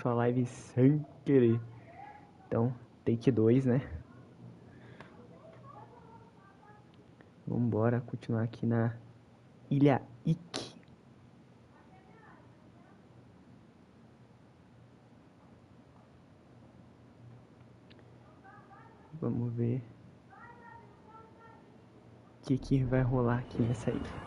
sua live sem querer. Então, take 2, né? Vambora continuar aqui na Ilha Ikki. Vamos ver o que vai rolar aqui nessa ilha.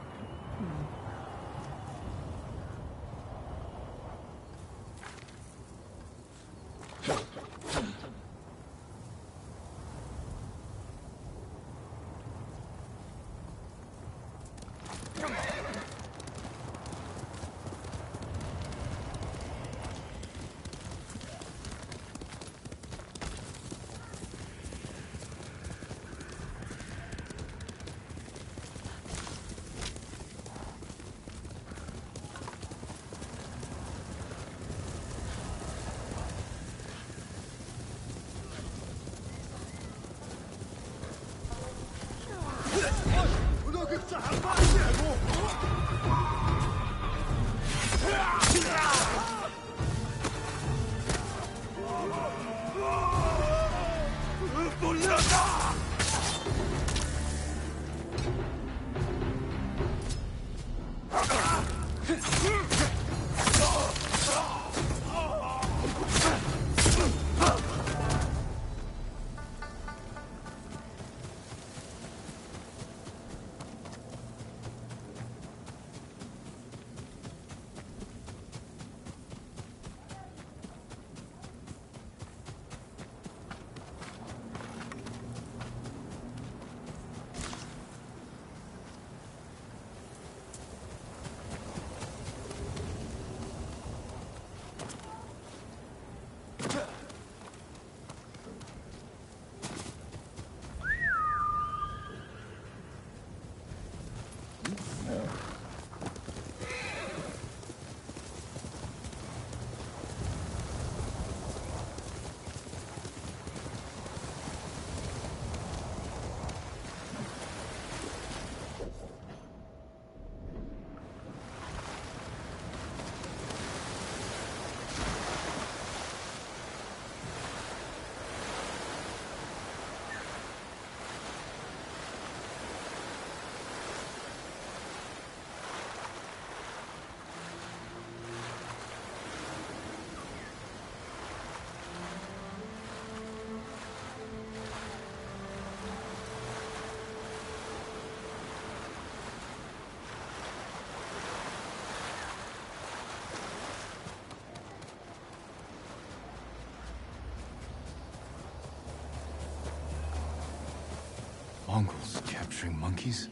Mongols capturing monkeys?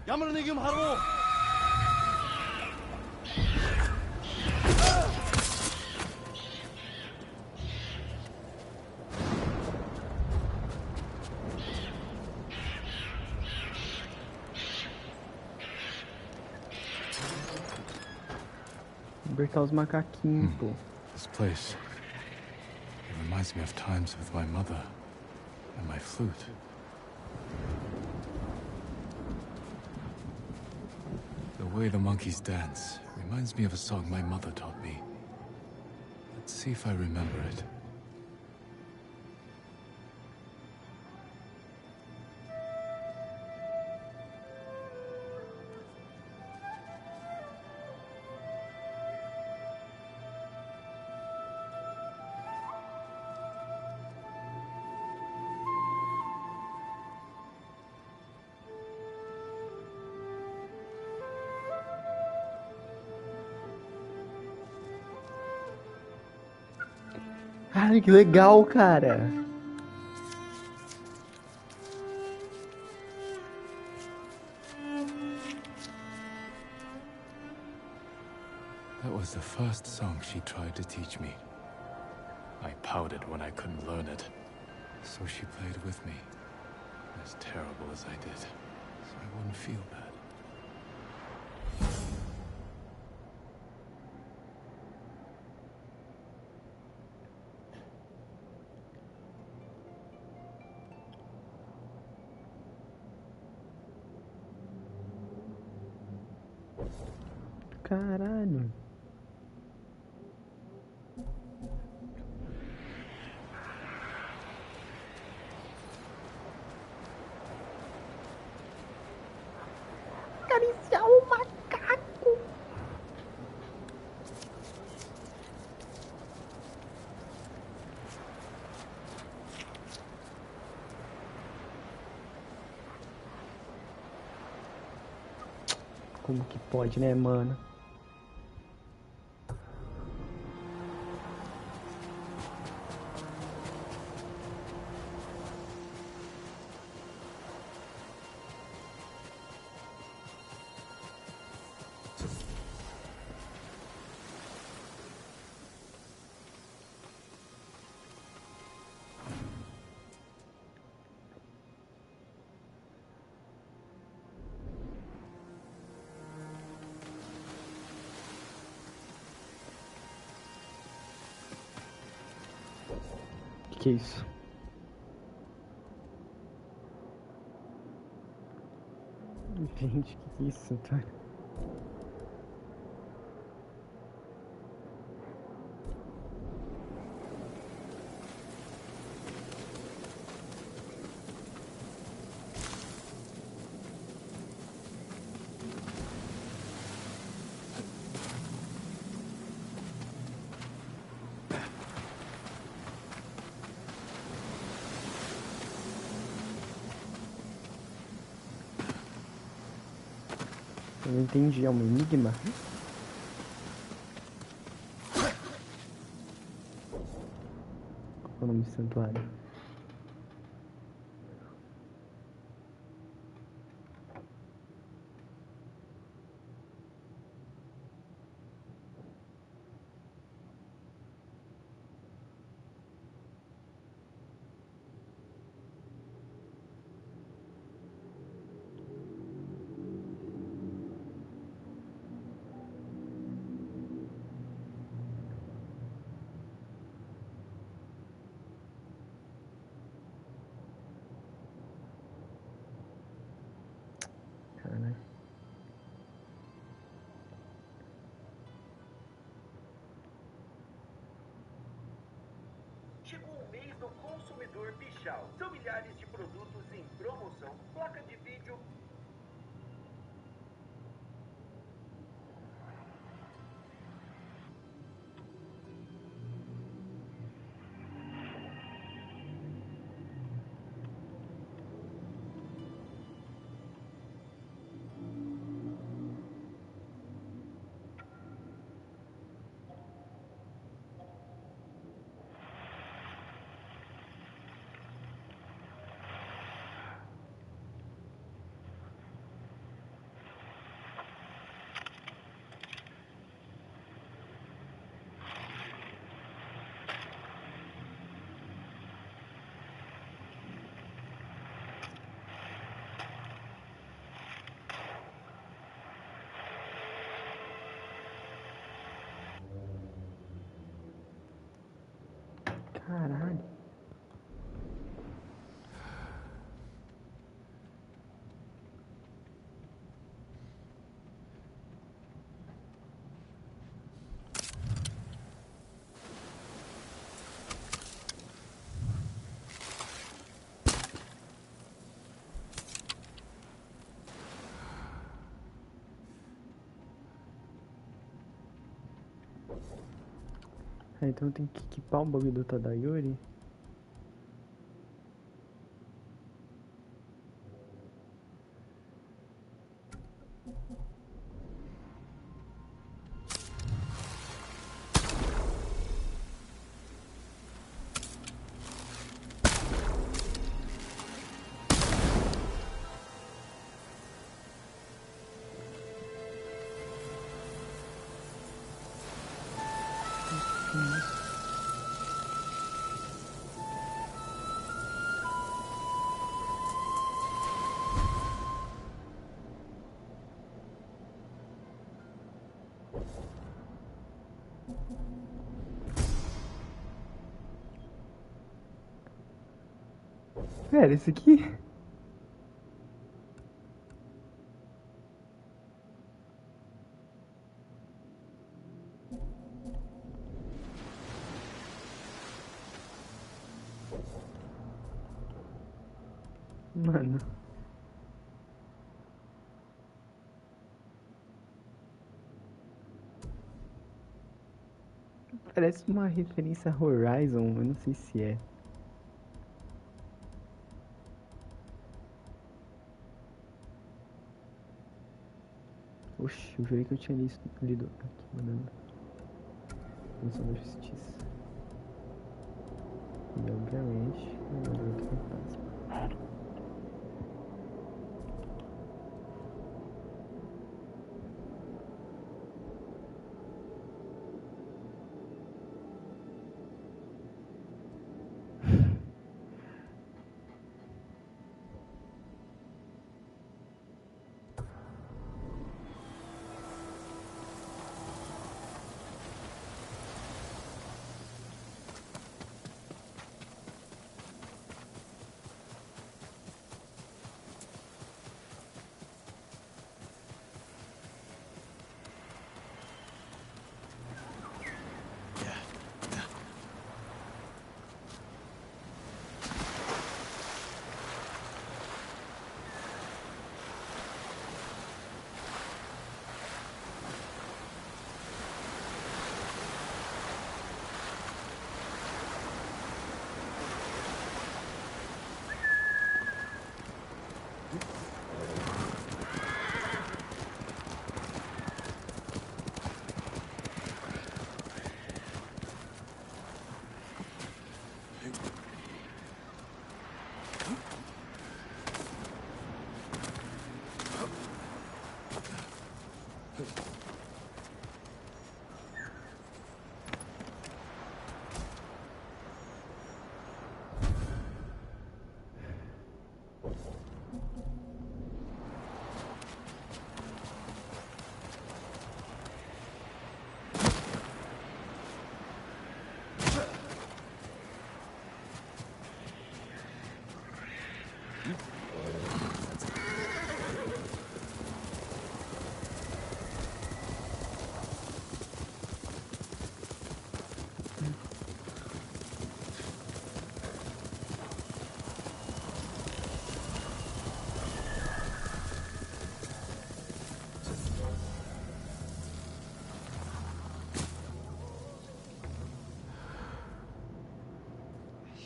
Ямар нэг юм харав уу? Libertar os macaquinhos, pô. This place. It reminds me of times with my mother and my flute. The way the monkeys dance reminds me of a song my mother taught me. Let's see if I remember it. Cara, que legal, cara. That was the first song she tried to teach me. I pouted when I couldn't learn it. So she played with me, as terrible as I did, so I wouldn't feel bad. Caralho. Acariciar o macaco. Como que pode, né, mano? Que é isso? Gente, que isso, tá? Eu não entendi, é um enigma? Qual é o nome do santuário? Caralho. Chegou o mês do consumidor Pichau. São milhares de produtos em promoção. Placa de vídeo. Caralho. Ah, então tem que equipar o bagulho do Tadayori? Pera, isso aqui... Mano... Parece uma referência a Horizon, eu não sei se é. Oxi, eu jurei que eu tinha lido aqui, mandando. Função da justiça. E obviamente, mandou outro fantasma.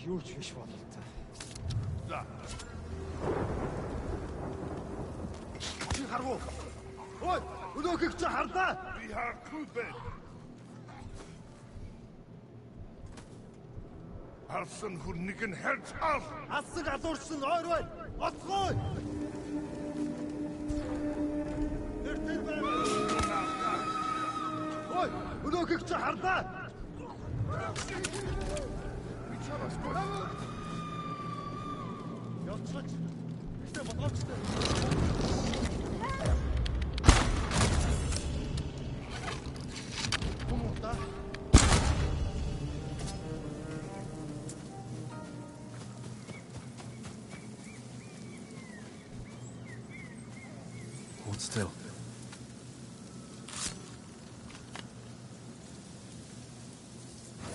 Юу ч биш бололтой. За. Чи харгу. Ой, өнөөхийг чи харлаа. Би харахгүй байна. Алсан хүрнийг нь харж ал. Алсаг алуурсан ойр бай. Оцгой. Тэр байна. Ой, өнөөхийг чи харлаа. Явцгач. Гэтэ бодгоочтой. Хүмүүста. Hold still.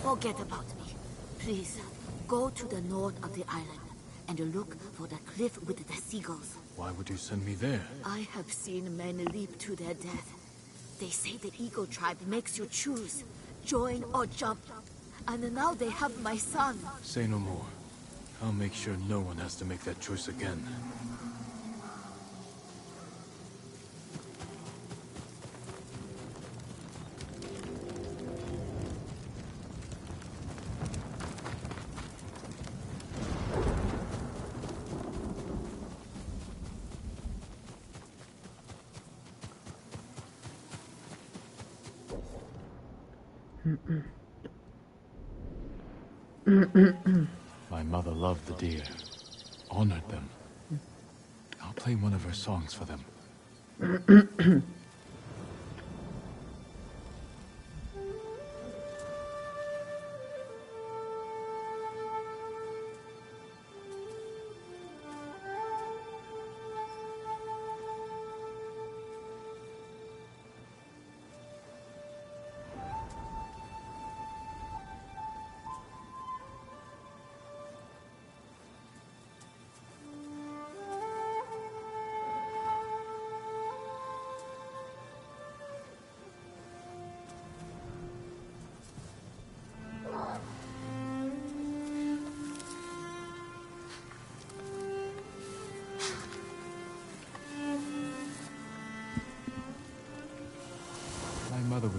Forget about me. Please, go to the north of the island and look for the cliff with the seagulls. Why would you send me there? I have seen men leap to their death. They say the eagle tribe makes you choose, join or jump. And now they have my son. Say no more. I'll make sure no one has to make that choice again. My mother loved the deer, honored them. I'll play one of her songs for them.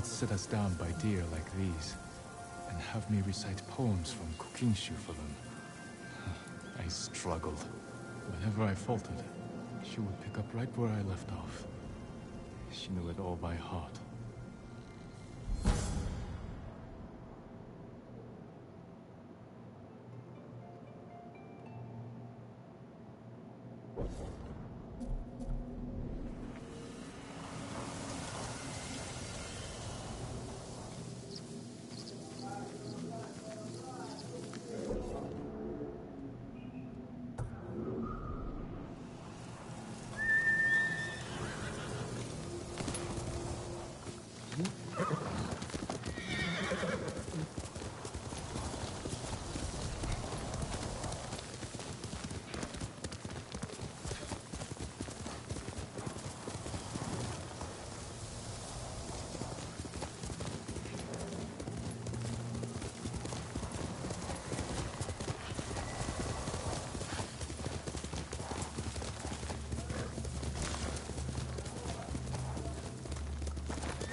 would sit us down by deer like these, and have me recite poems from Kokinshu for them. I struggled. Whenever I faltered, she would pick up right where I left off. She knew it all by heart.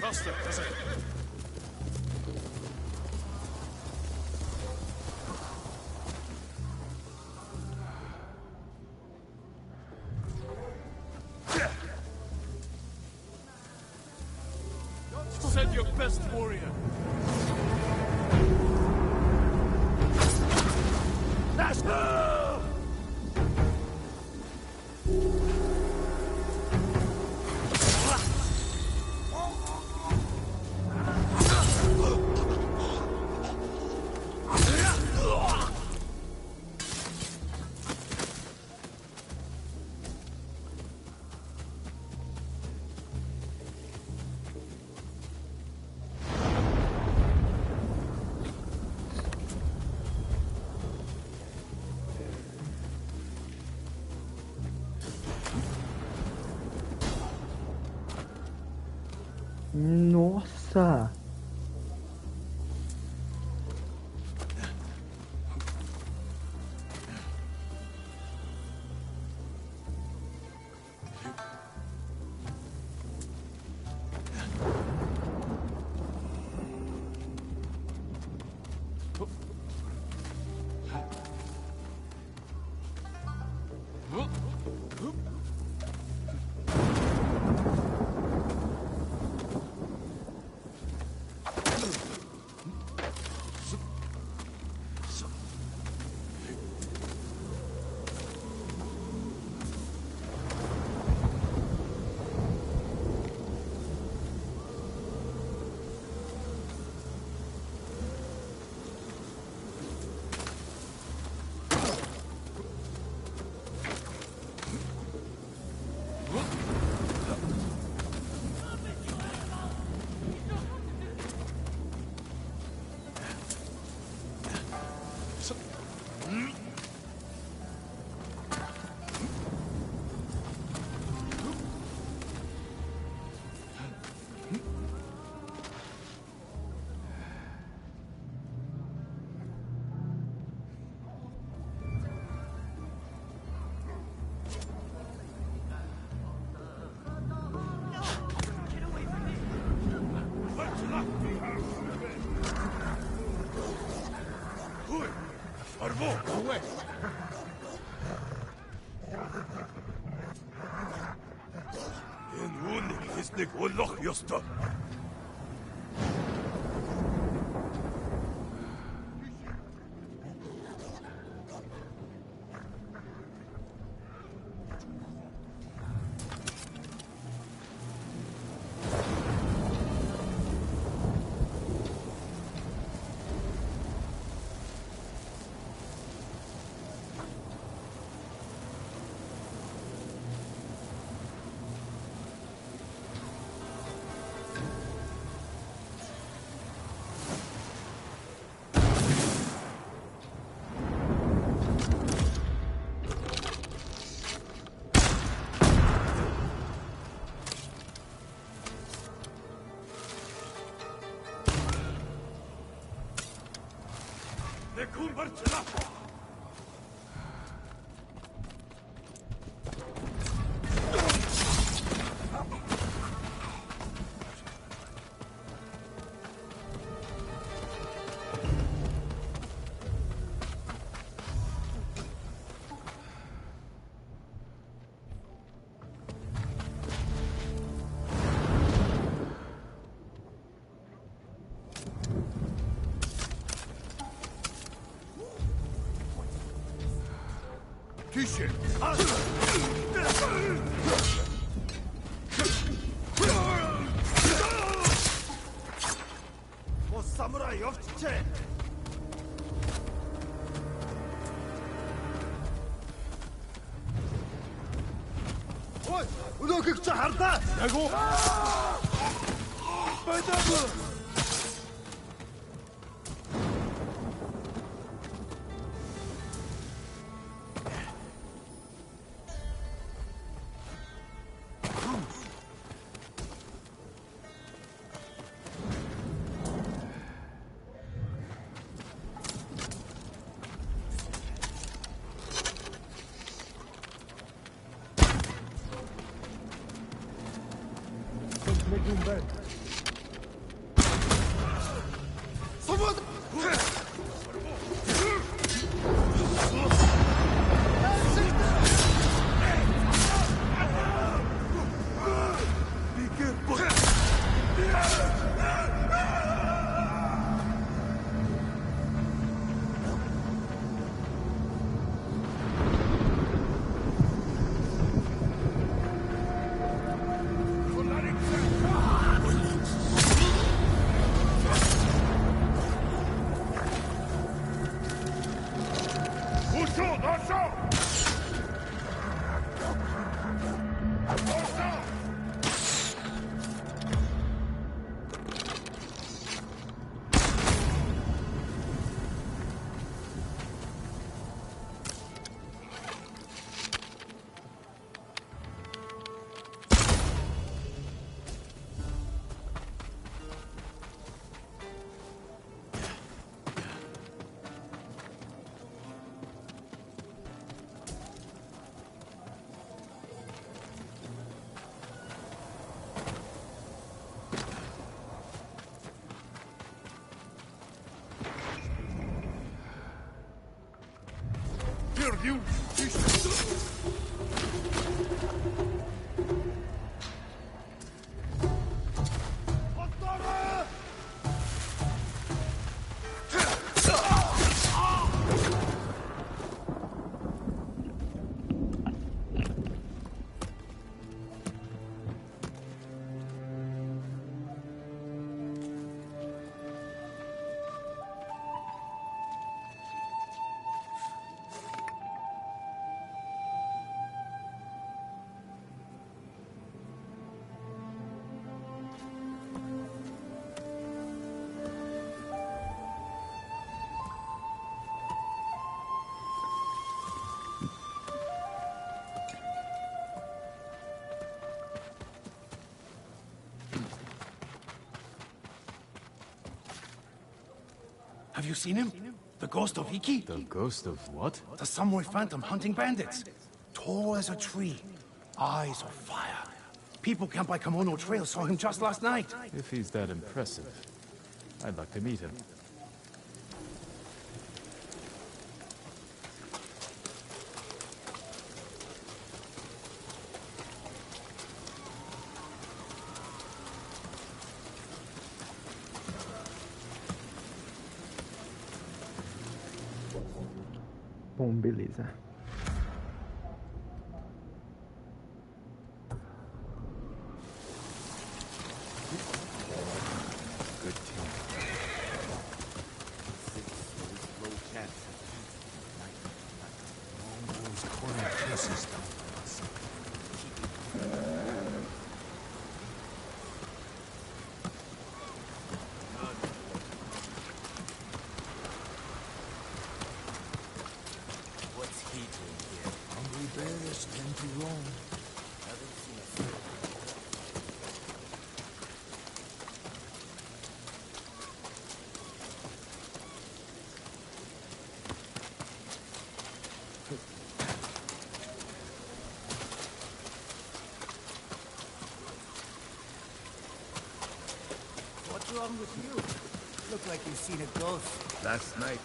Faster, faster. Send your best warrior. Let's go! Nossa! Away! Энэ үүнийг хэснийг өлөх ёстой. 뒤시. 뭐 사무라이 없지? 어이, 너 그저 harta? Ego! 빨다부. You! Have you seen him? The ghost of Iki? The ghost of what? The samurai phantom hunting bandits. Tall as a tree. Eyes of fire. People camped by Kimono Trail saw him just last night. If he's that impressive, I'd like to meet him. Bom, beleza. Good team. What's wrong with you? Look like you've seen a ghost. Last night.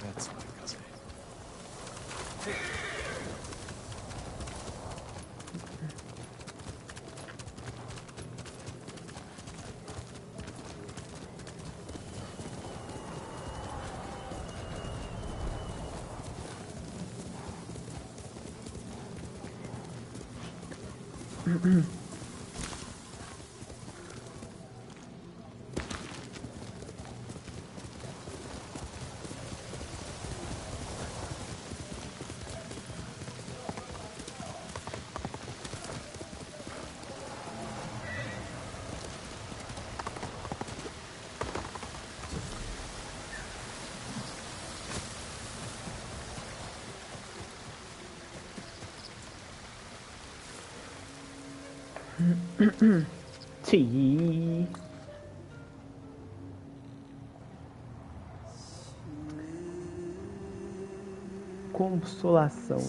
That's my cousin. Sim. Consolação.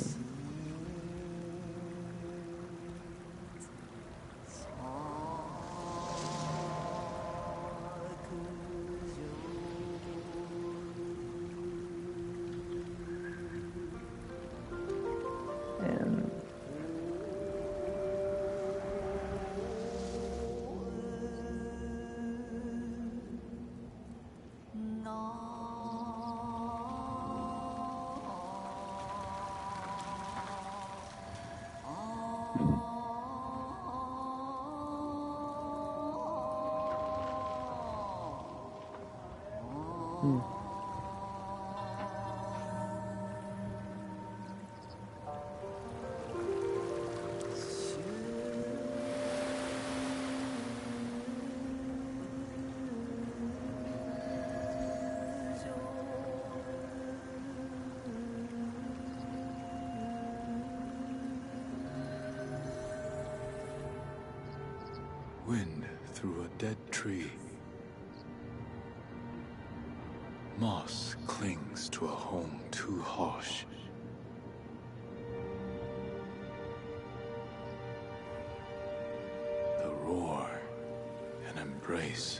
Wind through a dead tree. Moss clings to a home too harsh. The roar, an embrace.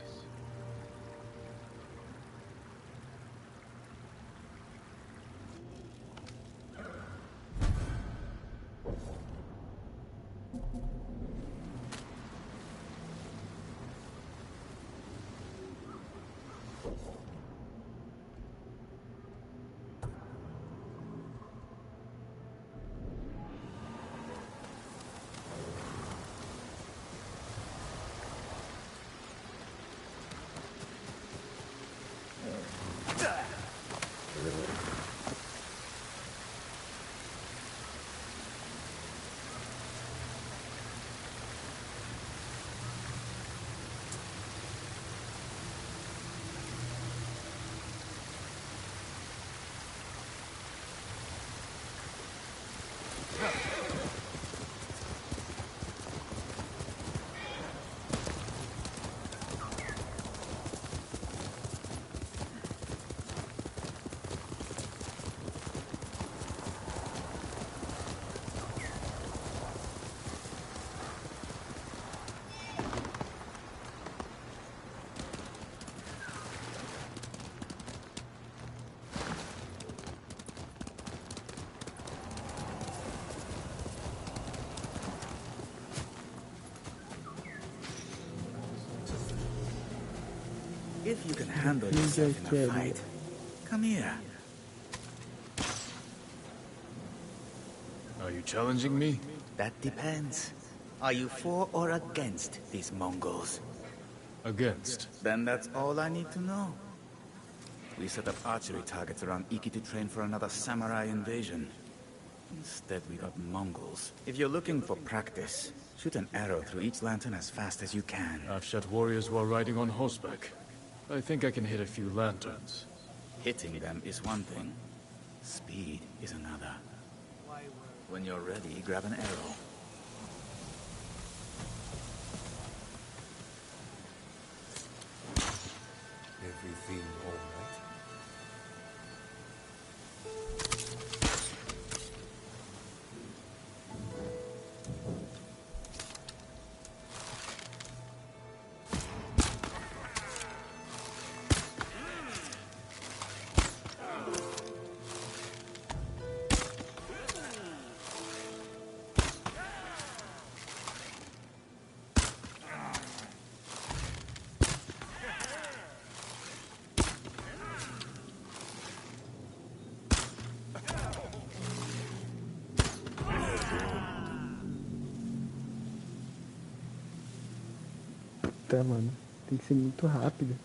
If you can handle yourself in a fight, come here. Are you challenging me? That depends. Are you for or against these Mongols? Against. Then that's all I need to know. We set up archery targets around Iki to train for another samurai invasion. Instead, we got Mongols. If you're looking for practice, shoot an arrow through each lantern as fast as you can. I've shot warriors while riding on horseback. I think I can hit a few lanterns. Hitting them is one thing. Speed is another. When you're ready, grab an arrow. Everything all right? Tá, mano. Tem que ser muito rápido.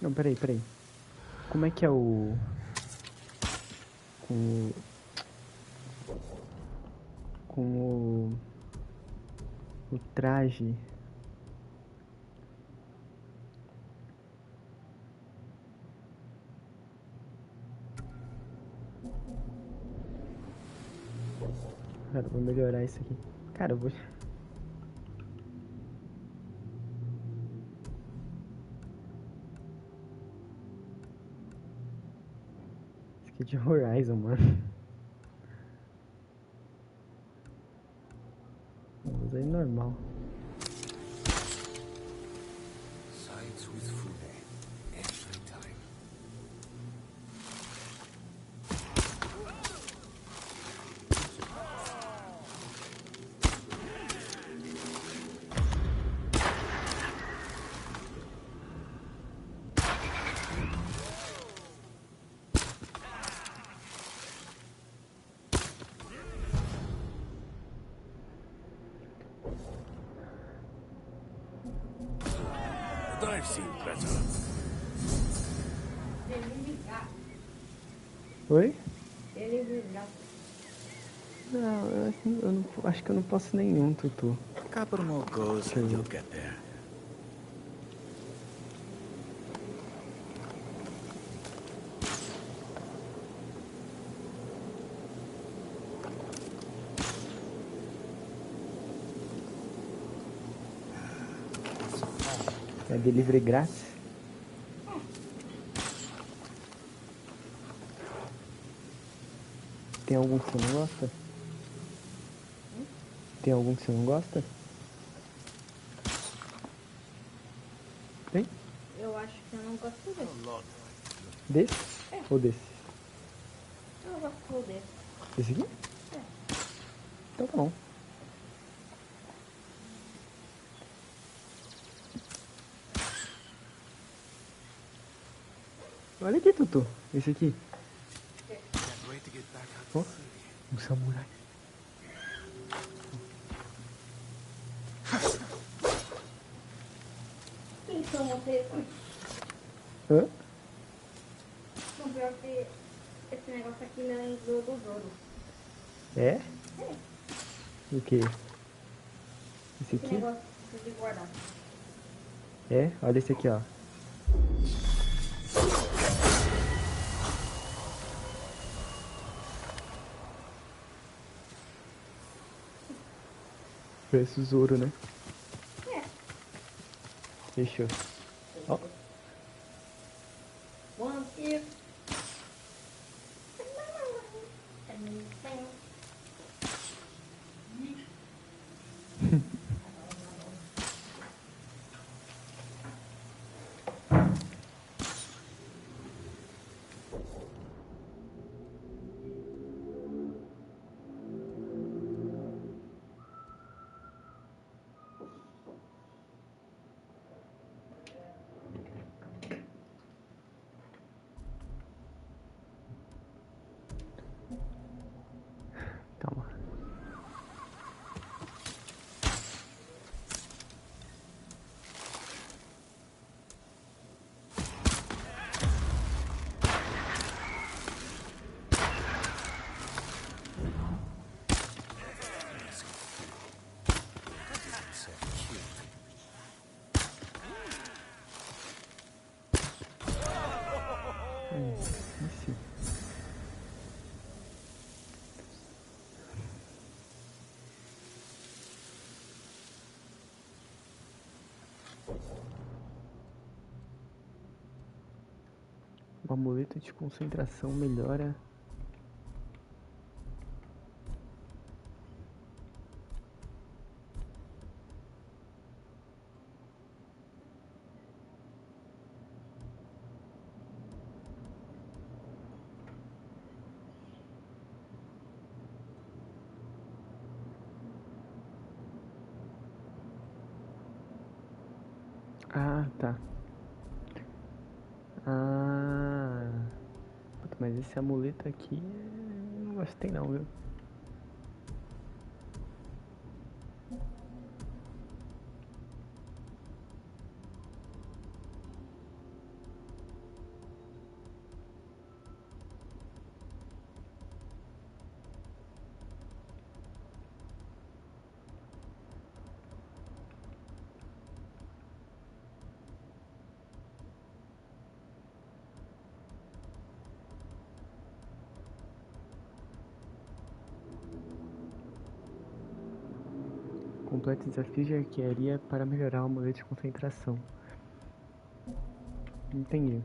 Não, peraí. Como é que é o... Com o traje... Cara, vou melhorar isso aqui. Cara, eu vou... Isso aqui é de Horizon, mano. Vou usar ele normal. Sides with Fune. Every time. But I've seen better. Oi? Não, eu não, acho que eu não posso nenhum, Tutu. Couple more goes and you'll get there. É delivery grátis? Tem algum que você não gosta? Tem algum que você não gosta? Tem? Eu acho que eu não gosto desse. Desse? Ou desse? Eu gosto desse. Esse aqui? Então tá bom. Olha aqui, Tutu. Esse aqui. Ó, um samurai. Quem são vocês? Hã? Não, pior que esse negócio aqui me lembrou do Zoro. É? É, O quê? Esse esse aqui? negócio de guardar. É? Olha esse aqui, ó. Parece o Zoro, né? É. Fechou. Ó. One, two. Ixi. O amuleto de concentração melhora. Ah, tá. Puta, mas esse amuleto aqui não gostei não, viu? Complete desafios de arquearia para melhorar o amuleto de concentração. Entendi.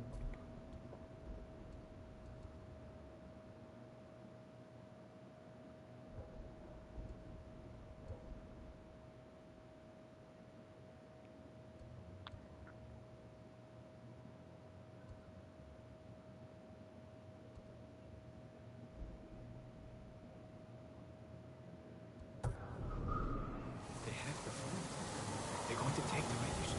They have the phone. They're going to take the raiders.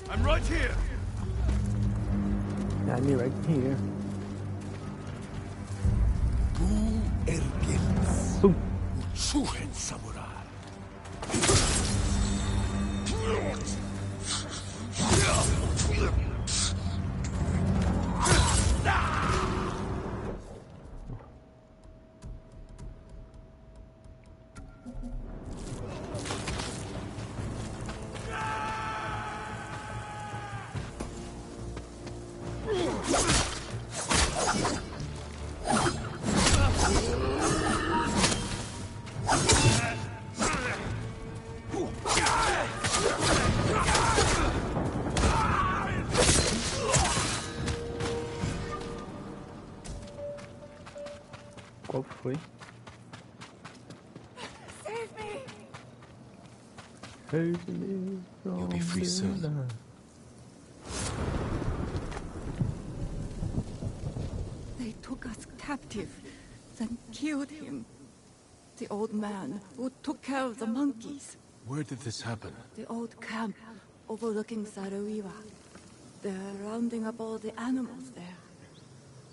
I'm right here. Yeah, me right here. Du erkennst. Boom. Suchen Samurai. Qual foi? Save me! Save me from You'll be free the soon. dark. They took us captive, then killed him. The old man who took care of the monkeys. Where did this happen? The old camp overlooking Saruiwa. They're rounding up all the animals there.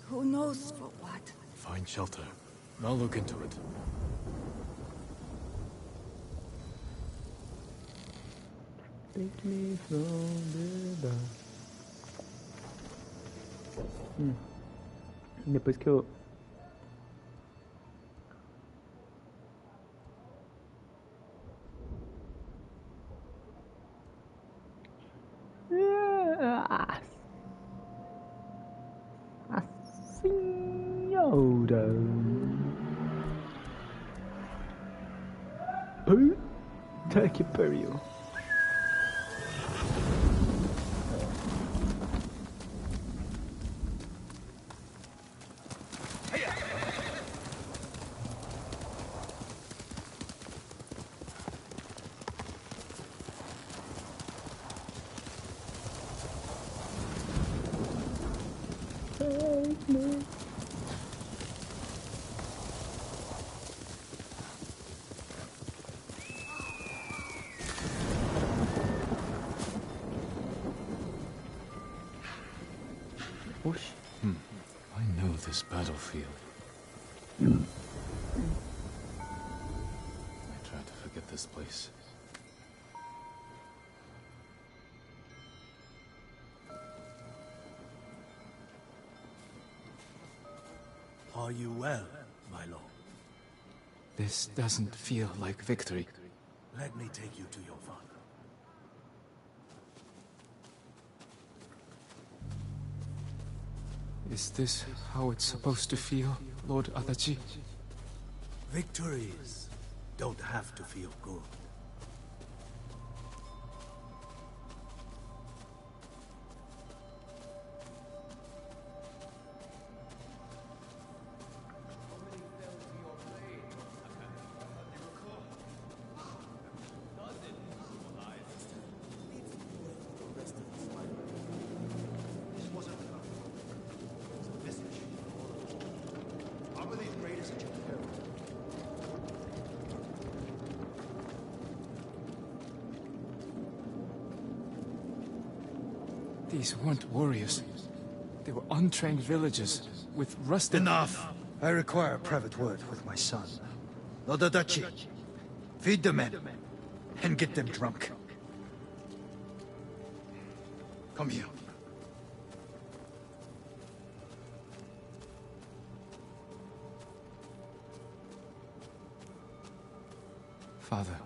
Who knows for what? Find shelter. I'll look into it. Take me from the dark. Depois que eu... A senhora... Puta que pariu. Oxi. I know this battlefield. I try to forget this place. Are you well, my lord? This doesn't feel like victory. Let me take you to your father. Is this how it's supposed to feel, Lord Adachi? Victories don't have to feel good. These weren't warriors. They were untrained villagers with rusted... Enough! I require a private word with my son. Lord Adachi, feed the men and get them drunk. Come here. Father,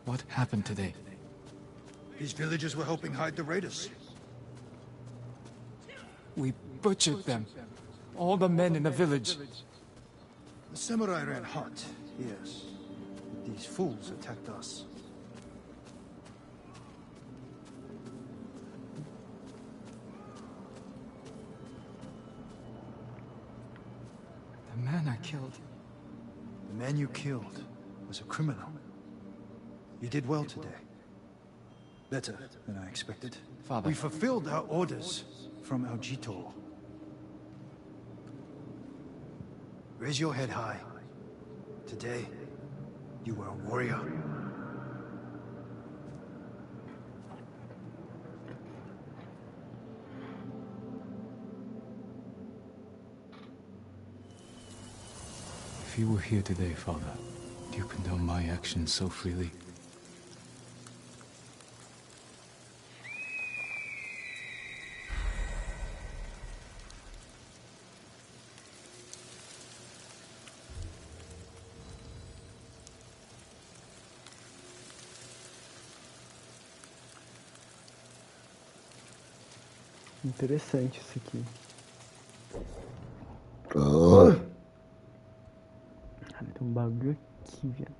what happened today? These villagers were helping hide the raiders. We butchered them. All the men in the village. The samurai ran hot, yes. These fools attacked us. The man I killed. The man you killed was a criminal. You did well today. Better than I expected. Father. We fulfilled our orders from El Jito. Raise your head high. Today, you were a warrior. If you were here today, Father, do you condone my actions so freely? Interessante isso aqui. Cara, tem um bagulho aqui, velho.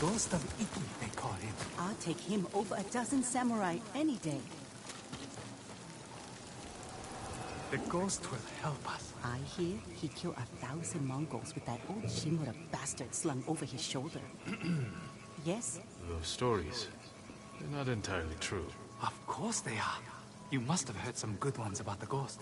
Ghost of Iki, they call him. I'll take him over a dozen samurai any day. The ghost will help us. I hear he killed 1,000 Mongols with that old Shimura bastard slung over his shoulder. Yes? Those stories, they're not entirely true. Of course they are. You must have heard some good ones about the ghost.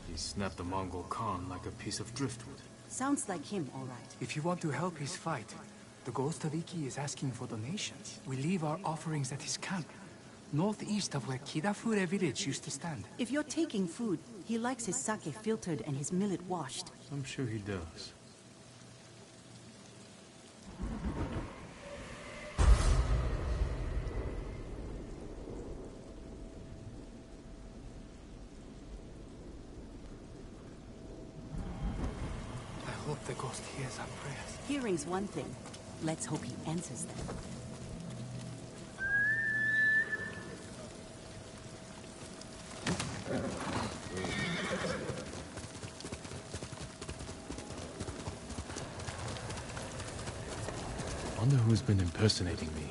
He snapped the Mongol Khan like a piece of driftwood. Sounds like him, all right. If you want to help his fight, the ghost of Iki is asking for donations. We leave our offerings at his camp, northeast of where Kidafure village used to stand. If you're taking food, he likes his sake filtered and his millet washed. I'm sure he does. I hope the ghost hears our prayers. Hearing's one thing. Let's hope he answers them. Wonder who's been impersonating me.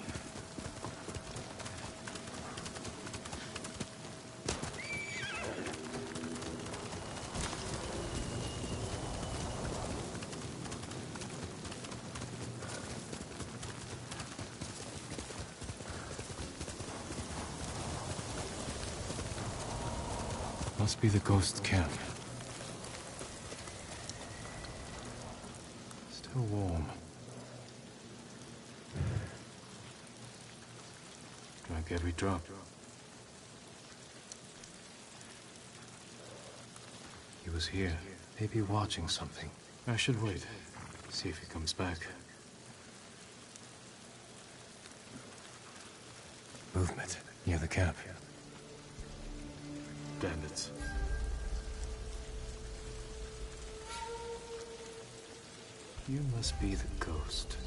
Must be the ghost camp. Still warm. Drank every drop. He was here, maybe watching something. I should wait, see if he comes back. Movement near the camp. Bandits. You must be the ghost.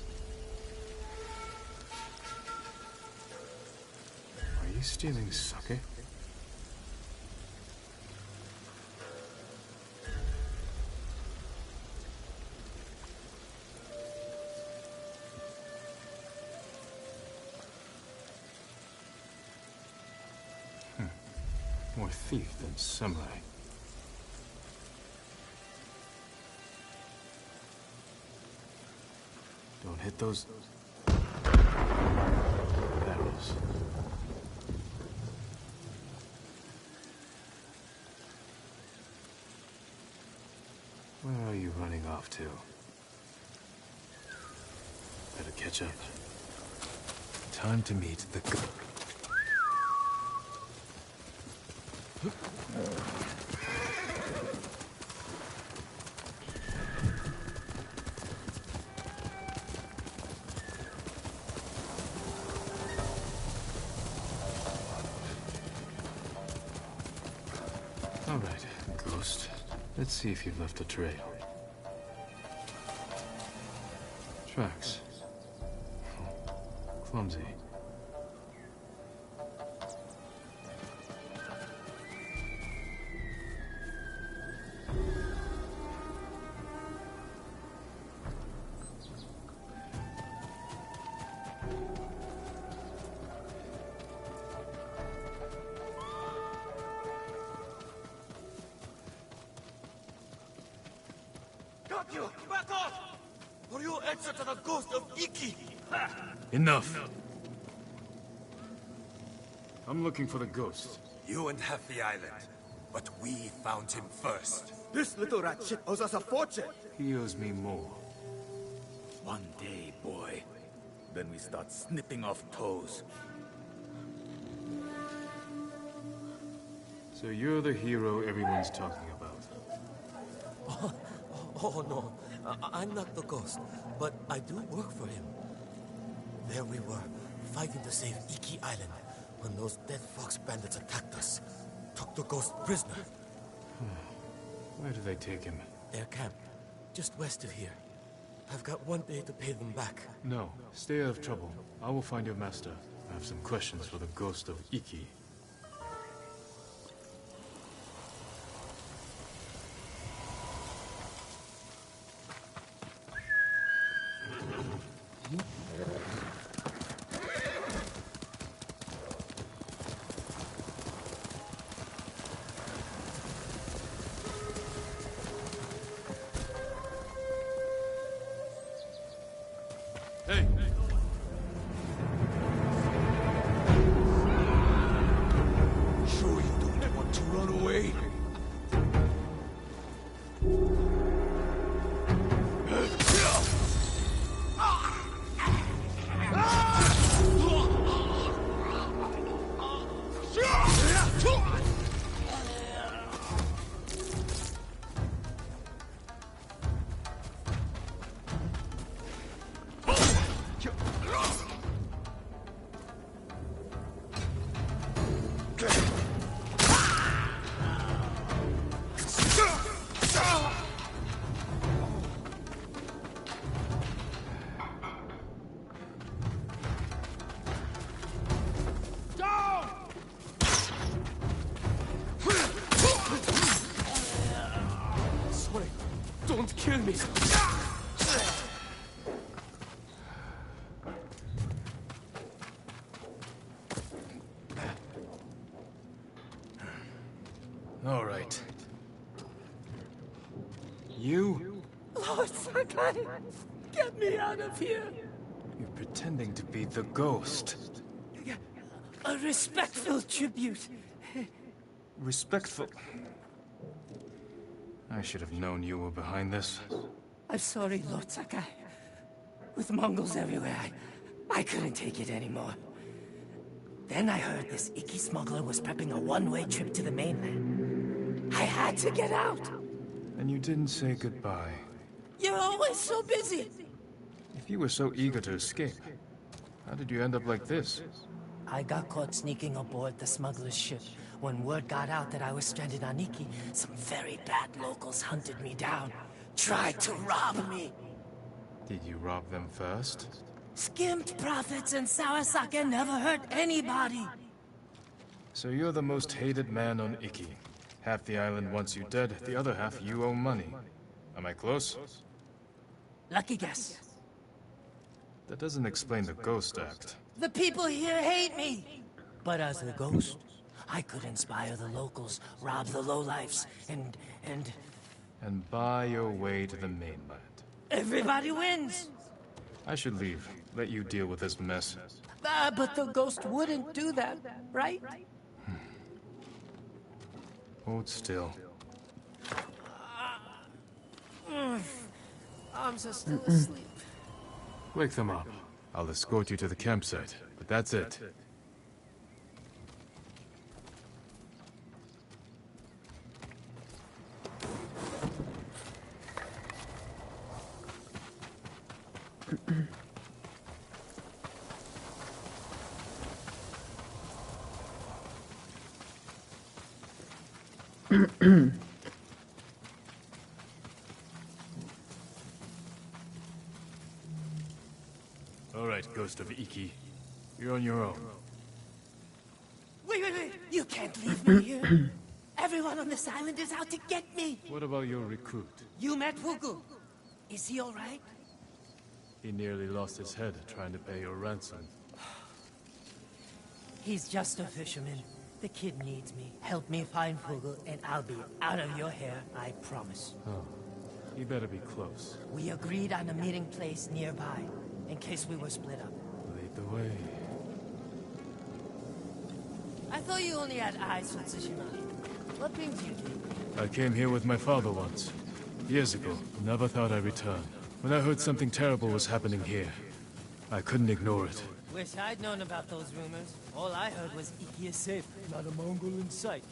Are you stealing sake? More thief than samurai. Don't hit those barrels. Where are you running off to? Better catch up. Time to meet the All right, ghost. Let's see if you've left a trail. Tracks. Clumsy. Got you! Back off! Or you answer to the ghost of Iki! Enough! I'm looking for the ghost. You and half the island, but we found him first. This little rat shit owes us a fortune. He owes me more. One day, boy. Then we start snipping off toes. So you're the hero everyone's talking about. Oh no, I'm not the ghost, but I do work for him. There we were, fighting to save Iki Island, when those dead fox bandits attacked us. Took the ghost prisoner. Where do they take him? Their camp, just west of here. I've got one day to pay them back. No, stay out of trouble. I will find your master. I have some questions for the ghost of Iki. Hey! Don't kill me! All right. You? Lord Sakai! Get me out of here! You're pretending to be the ghost. A respectful tribute. Respectful. I should have known you were behind this. I'm sorry, Lord Sakai. With Mongols everywhere, I couldn't take it anymore. Then I heard this Iki smuggler was prepping a one-way trip to the mainland. I had to get out! And you didn't say goodbye. You're always so busy! If you were so eager to escape, how did you end up like this? I got caught sneaking aboard the smuggler's ship. When word got out that I was stranded on Iki, some very bad locals hunted me down. Tried to rob me. Did you rob them first? Skimmed profits and Sawasaka never hurt anybody. So you're the most hated man on Iki. Half the island wants you dead, the other half you owe money. Am I close? Lucky guess. That doesn't explain the Ghost Act. The people here hate me. But as a ghost, I could inspire the locals, rob the lowlifes, and... And buy your way to the mainland. Everybody wins! I should leave. Let you deal with this mess. But the ghost wouldn't do that, right? Hold still. Arms are still asleep. Wake them up. I'll escort you to the campsite, but that's it. All right, Ghost of Iki. You're on your own. Wait! You can't leave me here. Everyone on this island is out to get me. What about your recruit? You met Fugu. Is he all right? He nearly lost his head trying to pay your ransom. He's just a fisherman. The kid needs me. Help me find Fugu, and I'll be out of your hair, I promise. Oh, you better be close. We agreed on a meeting place nearby, in case we were split up. Lead the way. I thought you only had eyes for Tsushima. What brings you here? I came here with my father once. Years ago. Never thought I'd return. When I heard something terrible was happening here, I couldn't ignore it. Wish I'd known about those rumors. All I heard was Iki is safe, not a Mongol in sight.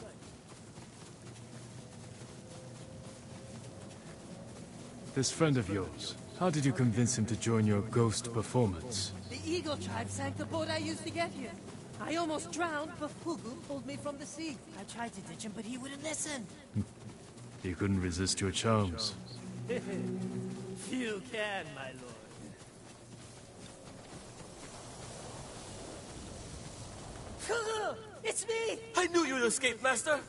This friend of yours, how did you convince him to join your ghost performance? The Eagle tribe sank the boat I used to get here. I almost drowned, but Fugu pulled me from the sea. I tried to ditch him, but he wouldn't listen. You couldn't resist your charms. You can, my lord. Fugu! It's me! I knew you'd escape, Master!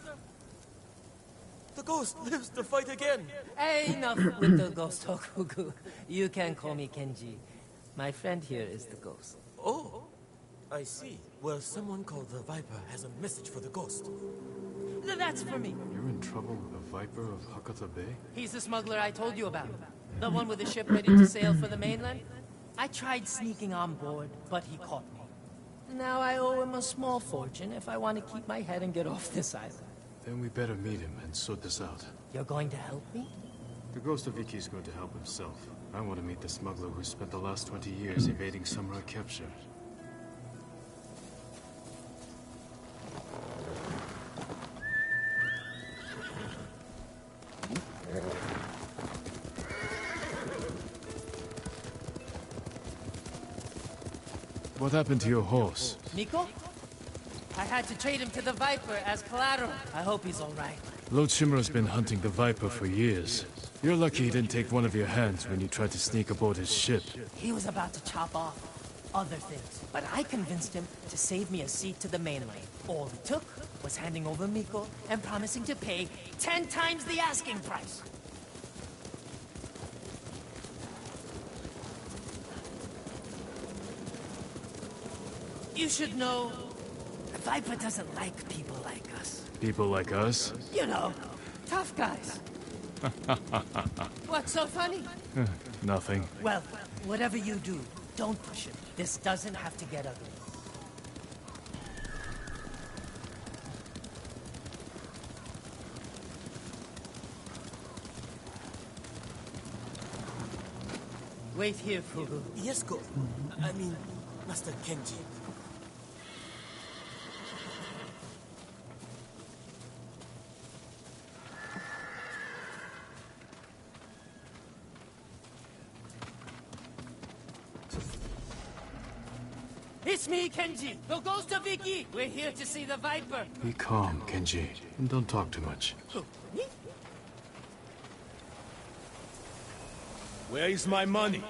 The ghost lives to fight again! Hey, enough with the ghost talk, Fugu. You can call me Kenji. My friend here is the ghost. Oh, I see. Well, someone called the Viper has a message for the ghost. That's for me. You're in trouble with the Viper of Hakata Bay? He's the smuggler I told you about. The one with the ship ready to sail for the mainland. I tried sneaking on board, but he caught me. Now I owe him a small fortune if I want to keep my head and get off this island. Then we better meet him and sort this out. You're going to help me? The Ghost of Iki is going to help himself. I want to meet the smuggler who spent the last 20 years evading samurai capture. What happened to your horse? Nico? I had to trade him to the Viper as collateral. I hope he's all right. Lord Shimura's been hunting the Viper for years. You're lucky he didn't take one of your hands when you tried to sneak aboard his ship. He was about to chop off other things, but I convinced him to save me a seat to the mainland. All it took was handing over Miko and promising to pay 10 times the asking price. You should know, the Viper doesn't like people like us. People like us? You know, tough guys. What's so funny? Nothing. Well, whatever you do, don't push it. This doesn't have to get ugly. Wait here, Fugu. Yes, go. I mean, Master Kenji. It's me, Kenji, the ghost of Iki. We're here to see the Viper. Be calm, Kenji, and don't talk too much. Who, me? Where is my money?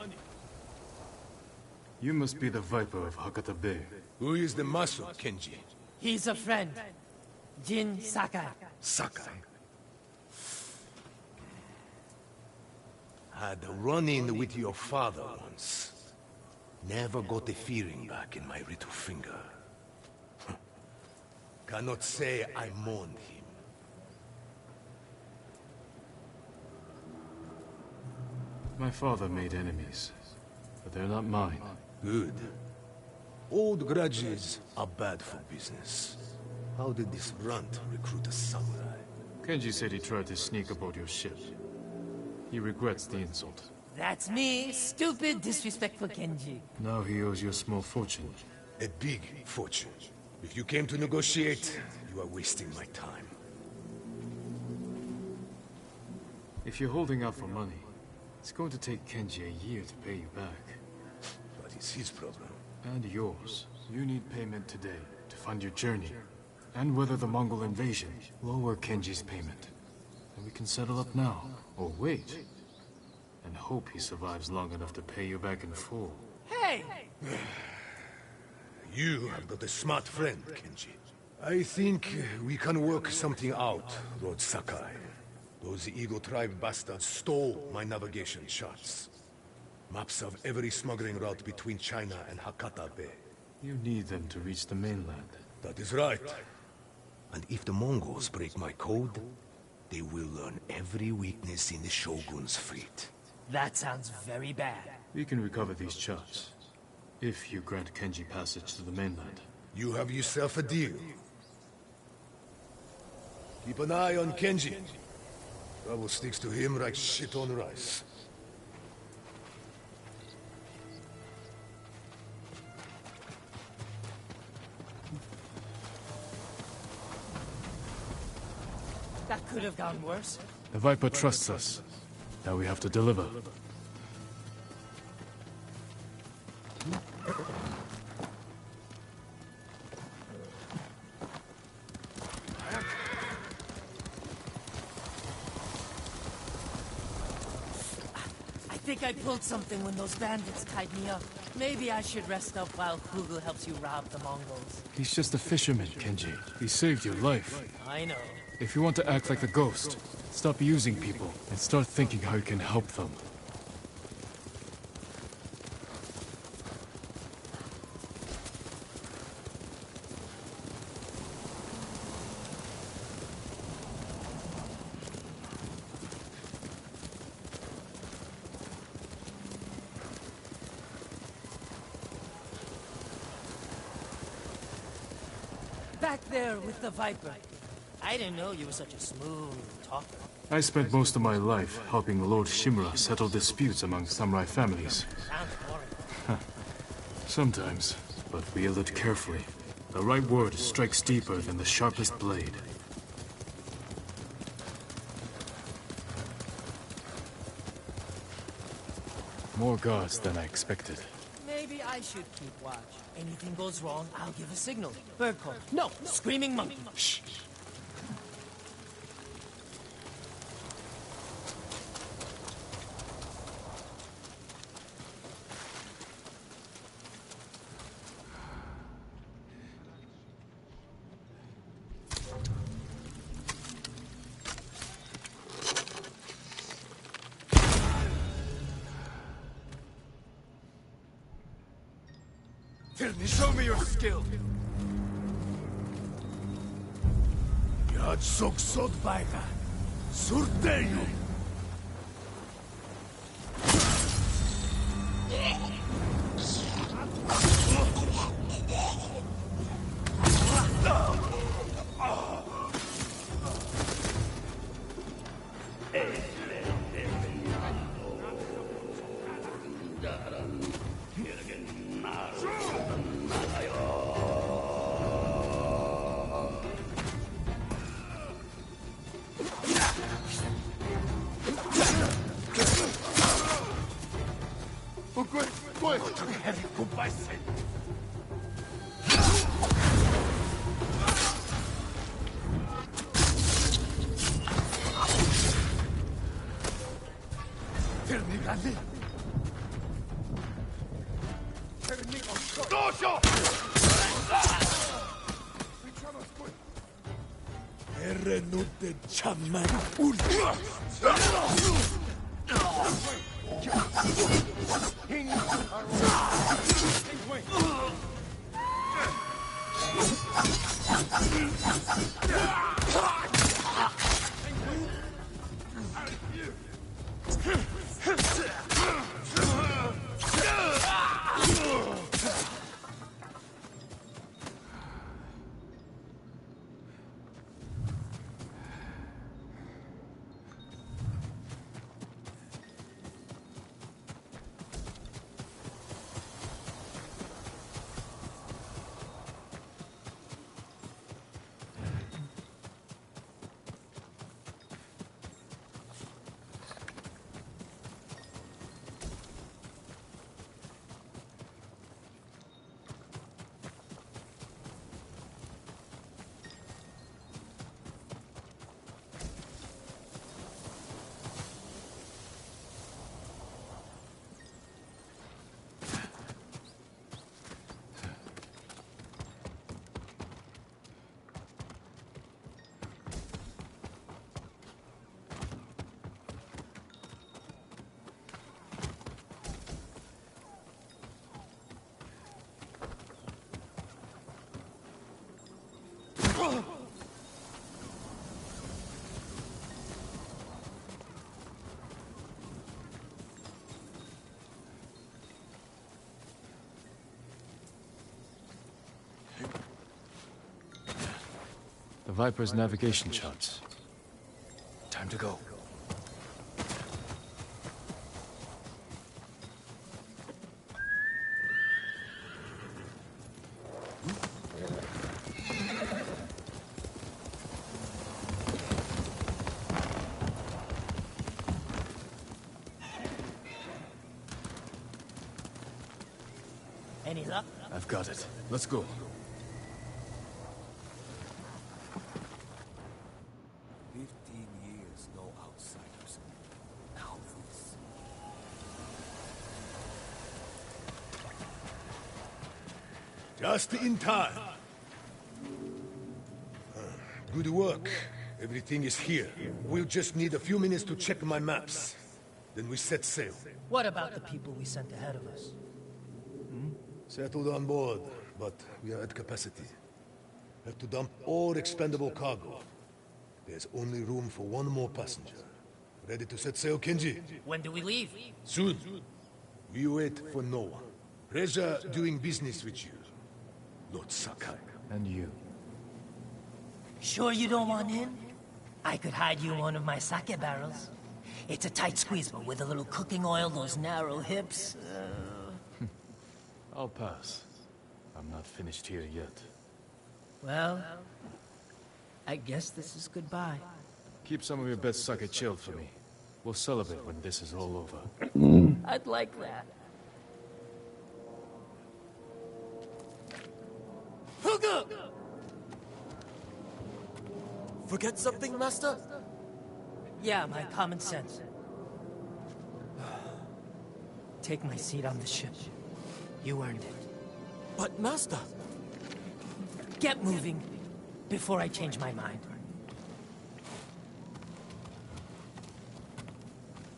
You must be the Viper of Hakata Bay. Who is the muscle, Kenji? He's a friend. Jin Sakai. Sakai. Had a run-in with your father once. Never got the feeling back in my little finger. Cannot say I mourned him. My father made enemies, but they're not mine. Good. Old grudges are bad for business. How did this runt recruit a samurai? Kenji said he tried to sneak aboard your ship. He regrets the insult. That's me, stupid, disrespectful Kenji. Now he owes you a small fortune. A big fortune. If you came to negotiate, you are wasting my time. If you're holding out for money, it's going to take Kenji a year to pay you back. What is his problem? And yours. You need payment today to fund your journey. And weather the Mongol invasion. Lower Kenji's payment. And we can settle up now. Or wait. And hope he survives long enough to pay you back in full. Hey! You have got a smart friend, Kenji. I think we can work something out, Lord Sakai. Those Eagle Tribe bastards stole my navigation charts. Maps of every smuggling route between China and Hakata Bay. You need them to reach the mainland. That is right. And if the Mongols break my code, they will learn every weakness in the Shogun's fleet. That sounds very bad. We can recover these charts, if you grant Kenji passage to the mainland. You have yourself a deal. Keep an eye on Kenji. Trouble sticks to him like shit on rice. That could have gone worse. The Viper trusts us. Now we have to deliver. I think I pulled something when those bandits tied me up. Maybe I should rest up while Hugo helps you rob the Mongols. He's just a fisherman, Kenji. He saved your life. I know. If you want to act like the ghost, stop using people and start thinking how you can help them. Back there with the Viper. I didn't know you were such a smooth talker. I spent most of my life helping Lord Shimura settle disputes among samurai families. Sounds boring. Sometimes, but wield it carefully. The right word strikes deeper than the sharpest blade. More guards than I expected. Maybe I should keep watch. Anything goes wrong, I'll give a signal. Bird call. No, screaming monkey. Shh. Tell me, show me your skill. Yad sok sod baika. Surteio. Renute chaman ultra. The Viper's navigation charts. Time to go. Any luck? I've got it. Let's go. Just in time. Good work. Everything is here. We'll just need a few minutes to check my maps. Then we set sail. What about the people we sent ahead of us? Settled on board, but we are at capacity. Have to dump all expendable cargo. There's only room for one more passenger. Ready to set sail, Kenji? When do we leave? Soon. We wait for no one. Pleasure doing business with you, Lord Sakai. And you. Sure you don't want in? I could hide you in one of my sake barrels. It's a tight squeeze, but with a little cooking oil, those narrow hips... I'll pass. I'm not finished here yet. Well, I guess this is goodbye. Keep some of your best sake chilled for me. We'll celebrate when this is all over. I'd like that. Hugo! Forget something, Master? Yeah, my common sense. Take my seat on the ship. You earned it. But, Master... Get moving, before I change my mind.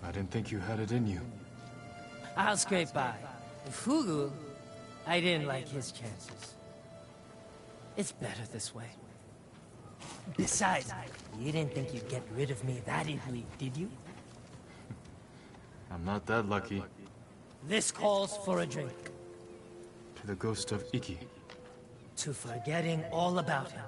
I didn't think you had it in you. I'll scrape by. Fugu, I didn't like his chances. It's better this way. Besides, you didn't think you'd get rid of me that easily, did you? I'm not that lucky. This calls for a drink. To the ghost of Iki. To forgetting all about him.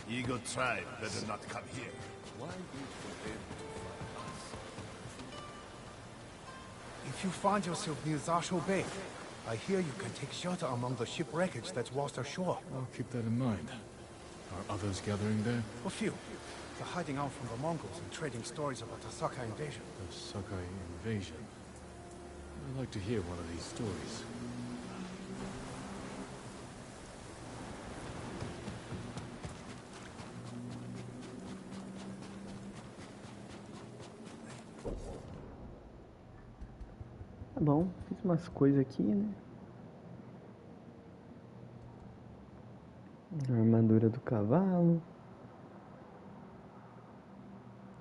Eagle tribe better not come here. Why wait for them to find us? If you find yourself near Zasho Bay, I hear you can take shelter among the ship wreckage that's washed ashore. I'll keep that in mind. Are others gathering there? A few. They're hiding out from the Mongols and trading stories about the Sakai invasion. The Sakai invasion. I'd like to hear one of these stories. Tá bom, fiz umas coisas aqui, né? A armadura do cavalo.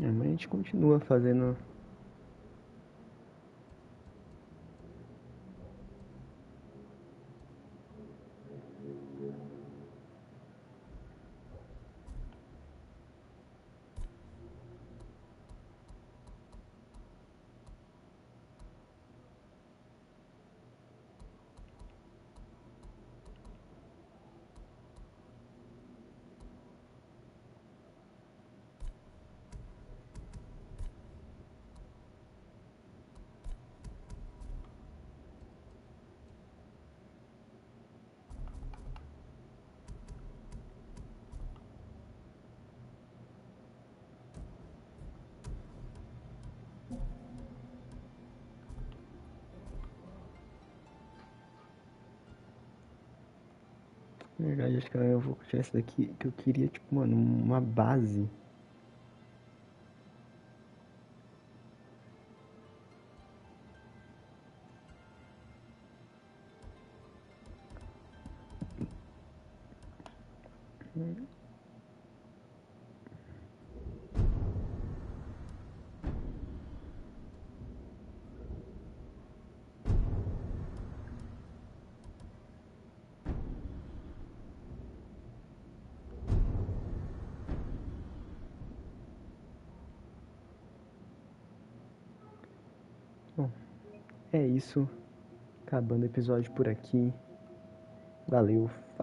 Mas a gente continua fazendo. Na verdade, acho que eu vou tirar essa daqui, que eu queria, tipo, mano, uma base. Bom, é isso. Acabando o episódio por aqui. Valeu.